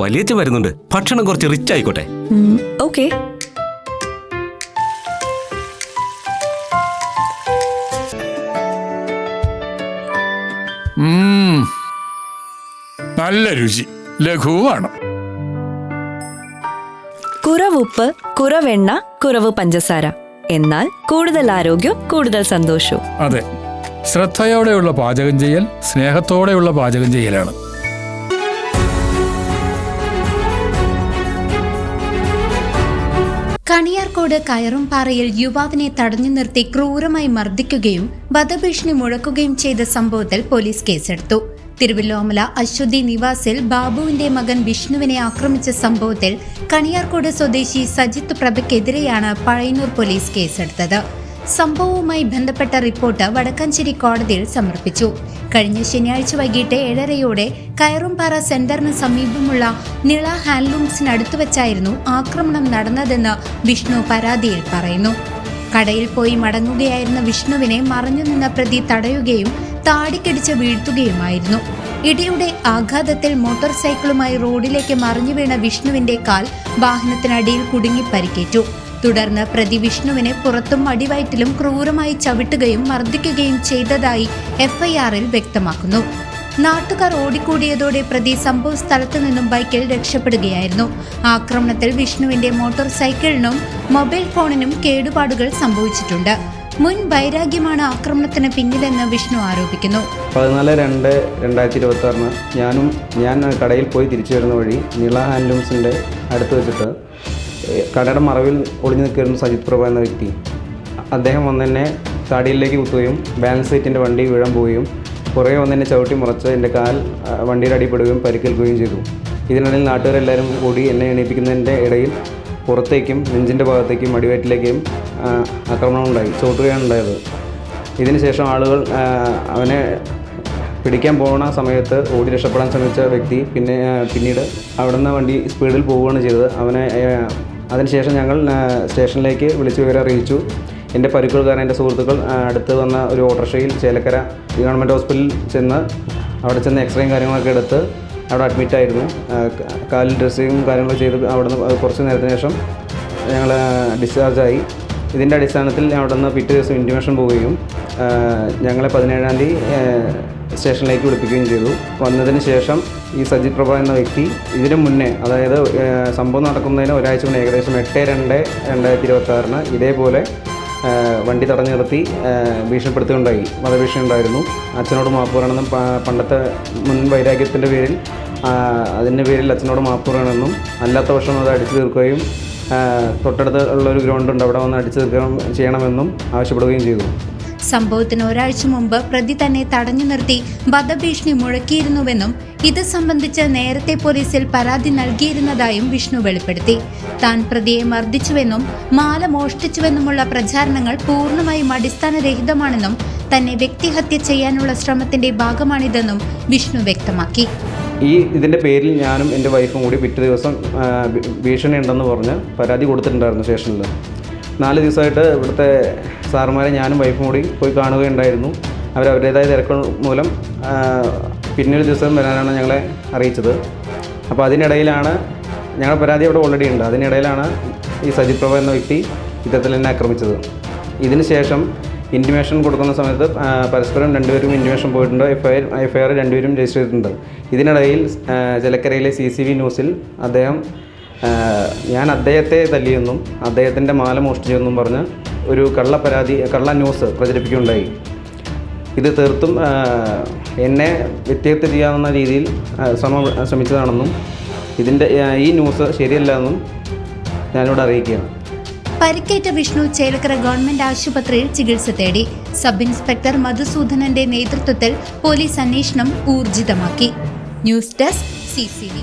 വലിയച്ഛൻ വരുന്നുണ്ട്. ഭക്ഷണം കുറച്ച് റിച്ച് ആയിക്കോട്ടെ. ഓക്കെ. നല്ല രുചി, ലഘുവാണ്. കുറവുപ്പ്, കുറവെണ്ണ, കുറവ് പഞ്ചസാര. എന്നാൽ കൂടുതൽ ആരോഗ്യം, കൂടുതൽ സന്തോഷവും. അതെ, ശ്രദ്ധയോടെയുള്ള പാചകം ചെയ്യൽ സ്നേഹത്തോടെയുള്ള പാചകം ചെയ്യലാണ്. കണിയാർകോട് കയറുംപാറയിൽ യുവാവിനെ തടഞ്ഞു നിർത്തി ക്രൂരമായി മർദ്ദിക്കുകയും വധഭീഷണി മുഴക്കുകയും ചെയ്ത സംഭവത്തിൽ പോലീസ് കേസെടുത്തു. തിരുവല്ലോമല അശ്വതി നിവാസിൽ ബാബുവിന്റെ മകൻ വിഷ്ണുവിനെ ആക്രമിച്ച സംഭവത്തിൽ കണിയാർകോട് സ്വദേശി സജിത്ത് പ്രഭയ്ക്കെതിരെയാണ് പഴയന്നൂർ പോലീസ് കേസെടുത്തത്. സംഭവവുമായി ബന്ധപ്പെട്ട റിപ്പോർട്ട് വടക്കാഞ്ചേരി കോടതിയിൽ സമർപ്പിച്ചു. കഴിഞ്ഞ ശനിയാഴ്ച വൈകിട്ട് 7:30 കയറുംപാറ സെന്ററിന് സമീപമുള്ള നിള ഹാൻഡ്ലൂംസിനടുത്ത് വെച്ചായിരുന്നു ആക്രമണം നടന്നതെന്ന് വിഷ്ണു പരാതിയിൽ പറയുന്നു. കടയിൽ പോയി മടങ്ങുകയായിരുന്ന വിഷ്ണുവിനെ മറഞ്ഞുനിന്ന പ്രതി തടയുകയും താടിക്കടിച്ച് വീഴ്ത്തുകയുമായിരുന്നു. ഇടിയുടെ ആഘാതത്തിൽ മോട്ടോർ സൈക്കിളുമായി റോഡിലേക്ക് മറിഞ്ഞു വീണ വിഷ്ണുവിന്റെ കാൽ വാഹനത്തിനടിയിൽ കുടുങ്ങി പരിക്കേറ്റു. തുടർന്ന് പ്രതി വിഷ്ണുവിനെ പുറത്തും അടിവയറ്റിലും ക്രൂരമായി ചവിട്ടുകയും മർദ്ദിക്കുകയും ചെയ്തതായി എഫ്ഐആറിൽ വ്യക്തമാക്കുന്നു. നാട്ടുകാർ ഓടിക്കൂടിയതോടെ പ്രതി സംഭവ സ്ഥലത്തു നിന്നും ബൈക്കിൽ രക്ഷപ്പെടുകയായിരുന്നു. ആക്രമണത്തിൽ വിഷ്ണുവിന്റെ മോട്ടോർ സൈക്കിളിനും മൊബൈൽ ഫോണിനും കേടുപാടുകൾ സംഭവിച്ചിട്ടുണ്ട്. മുൻ വൈരാഗ്യമാണ് ആക്രമണത്തിന് പിന്നിലെന്ന് വിഷ്ണു ആരോപിക്കുന്നു. 14/2/2026 ഞാൻ കടയിൽ പോയി തിരിച്ചു വരുന്ന വഴി നിള ഹാൻഡ്ലൂംസിൻ്റെ അടുത്ത് വെച്ചിട്ട് കടയുടെ മറവിൽ ഒളിഞ്ഞു നിൽക്കുന്ന സജിത് പ്രഭ എന്ന വ്യക്തി, അദ്ദേഹം വന്നെന്നെ താടിയിലേക്ക് കുത്തുകയും ബാലൻസ് സീറ്റിൻ്റെ വണ്ടി വീഴാൻ പോവുകയും കുറേ വന്നെന്നെ ചവിട്ടി മുറച്ച് എൻ്റെ കാൽ വണ്ടിയുടെ അടിപ്പെടുകയും പരിക്കേൽക്കുകയും ചെയ്തു. ഇതിനിടയിൽ നാട്ടുകാരെല്ലാവരും കൂടി എന്നെ എണീപ്പിക്കുന്നതിൻ്റെ ഇടയിൽ പുറത്തേക്കും നെഞ്ചിൻ്റെ ഭാഗത്തേക്കും അടിവയറ്റിലേക്കും ആക്രമണം ഉണ്ടായി, ചോട്ടുകയാണ് ഉണ്ടായത്. ഇതിനുശേഷം ആളുകൾ അവനെ പിടിക്കാൻ പോകുന്ന സമയത്ത് ഓടി രക്ഷപ്പെടാൻ ശ്രമിച്ച വ്യക്തി പിന്നീട് അവിടുന്ന് വണ്ടി സ്പീഡിൽ പോവുകയാണ് ചെയ്തത്. അതിനുശേഷം ഞങ്ങൾ സ്റ്റേഷനിലേക്ക് വിളിച്ചു വിവരം അറിയിച്ചു. എൻ്റെ പരിക്കുകൾ കാരണം എൻ്റെ സുഹൃത്തുക്കൾ അടുത്ത് വന്ന ഒരു ഓട്ടോറിക്ഷയിൽ ചേലക്കര ഗവൺമെൻറ് ഹോസ്പിറ്റലിൽ അവിടെ ചെന്ന് എക്സ്റേയും കാര്യങ്ങളൊക്കെ എടുത്ത് അവിടെ അഡ്മിറ്റായിരുന്നു. കാലിൽ ഡ്രസ്സിങ്ങും കാര്യങ്ങളൊക്കെ ചെയ്ത് അവിടുന്ന് കുറച്ച് നേരത്തിന് ശേഷം ഞങ്ങൾ ഡിസ്ചാർജായി. ഇതിൻ്റെ അടിസ്ഥാനത്തിൽ അവിടുന്ന് പിറ്റേ ദിവസം ഇൻറ്റിമേഷൻ പോവുകയും ഞങ്ങളെ 17-ാം തീയതി സ്റ്റേഷനിലേക്ക് വിളിപ്പിക്കുകയും ചെയ്തു. വന്നതിന് ശേഷം ഈ സജിത് പ്രഭ എന്ന വ്യക്തി ഇതിനു മുന്നേ, അതായത് സംഭവം നടക്കുന്നതിന് ഒരാഴ്ച മുന്നേ ഏകദേശം 8/2/2026 ഇതേപോലെ വണ്ടി തടഞ്ഞു നിർത്തി ഭീഷണിപ്പെടുത്തുകയുണ്ടായി. വധഭീഷണി ഉണ്ടായിരുന്നു. അച്ഛനോട് മാപ്പ് പറയണമെന്നും പണ്ടത്തെ മുൻ വൈരാഗ്യത്തിൻ്റെ പേരിൽ അച്ഛനോട് മാപ്പ് പറയണമെന്നും അല്ലാത്ത പക്ഷം അത് അടിച്ചു തീർക്കുകയും തൊട്ടടുത്ത് ഉള്ളൊരു ഗ്രൗണ്ടുണ്ട് അവിടെ വന്ന് അടിച്ചു തീർക്കുകയും ചെയ്യണമെന്നും ആവശ്യപ്പെടുകയും ചെയ്തു. സംഭവത്തിന് ഒരാഴ്ച മുമ്പ് പ്രതി തന്നെ തടഞ്ഞു നിർത്തി വധഭീഷണി മുഴക്കിയിരുന്നുവെന്നും ഇത് സംബന്ധിച്ച് നേരത്തെ പോലീസിൽ പരാതി നൽകിയിരുന്നതായും വിഷ്ണു വെളിപ്പെടുത്തി. താൻ പ്രതിയെ മർദ്ദിച്ചുവെന്നും മാല മോഷ്ടിച്ചുവെന്നുമുള്ള പ്രചാരണങ്ങൾ പൂർണ്ണമായും അടിസ്ഥാനരഹിതമാണെന്നും തന്നെ വ്യക്തിഹത്യ ചെയ്യാനുള്ള ശ്രമത്തിന്റെ ഭാഗമാണിതെന്നും വിഷ്ണു വ്യക്തമാക്കി. ഇതിൻ്റെ പേരിൽ ഞാനും എൻ്റെ വൈഫും കൂടി പിറ്റേ ദിവസം ഭീഷണി ഉണ്ടെന്ന് പറഞ്ഞ് പരാതി കൊടുത്തിട്ടുണ്ടായിരുന്നു സ്റ്റേഷനിൽ. 4 ദിവസമായിട്ട് ഇവിടുത്തെ സാറുമാരെ ഞാനും വൈഫും കൂടി പോയി കാണുകയുണ്ടായിരുന്നു. അവരവരുടേതായ തിരക്കുകൾ മൂലം പിന്നൊരു ദിവസം വരാനാണ് ഞങ്ങളെ അറിയിച്ചത്. അപ്പോൾ അതിനിടയിലാണ് ഞങ്ങളുടെ പരാതി അവിടെ ഓൾറെഡി ഉണ്ട്. അതിനിടയിലാണ് ഈ സജിത് പ്രഭ എന്ന വ്യക്തി ഇത്തരത്തിൽ എന്നെ ആക്രമിച്ചത്. ഇതിന് ശേഷം ഇൻറ്റിമേഷൻ കൊടുക്കുന്ന സമയത്ത് പരസ്പരം രണ്ടുപേരും ഇൻറ്റിമേഷൻ പോയിട്ടുണ്ട്. എഫ്ഐആർ രണ്ടുപേരും രജിസ്റ്റർ ചെയ്തിട്ടുണ്ട്. ഇതിനിടയിൽ ചേലക്കരയിലെ CCV ന്യൂസിൽ ഞാൻ അദ്ദേഹത്തെ തല്ലിയെന്നും അദ്ദേഹത്തിൻ്റെ മാല മോഷ്ടിച്ചെന്നും പറഞ്ഞ് ഒരു കള്ള ന്യൂസ് പ്രചരിപ്പിക്കുകയുണ്ടായി. ഇത് തീർത്തും എന്നെ വ്യക്തിഹത്യ ചെയ്യാവുന്ന രീതിയിൽ ശ്രമിച്ചതാണെന്നും ഈ ന്യൂസ് ശരിയല്ല എന്നും ഞാനിവിടെ അറിയിക്കുകയാണ്. പരിക്കേറ്റ വിഷ്ണു ചേലക്കര ഗവൺമെന്റ് ആശുപത്രിയിൽ ചികിത്സ തേടി. സബ് ഇൻസ്പെക്ടർ മധുസൂദനന്റെ നേതൃത്വത്തിൽ പോലീസ് അന്വേഷണം ഊർജിതമാക്കി. News desk CCV.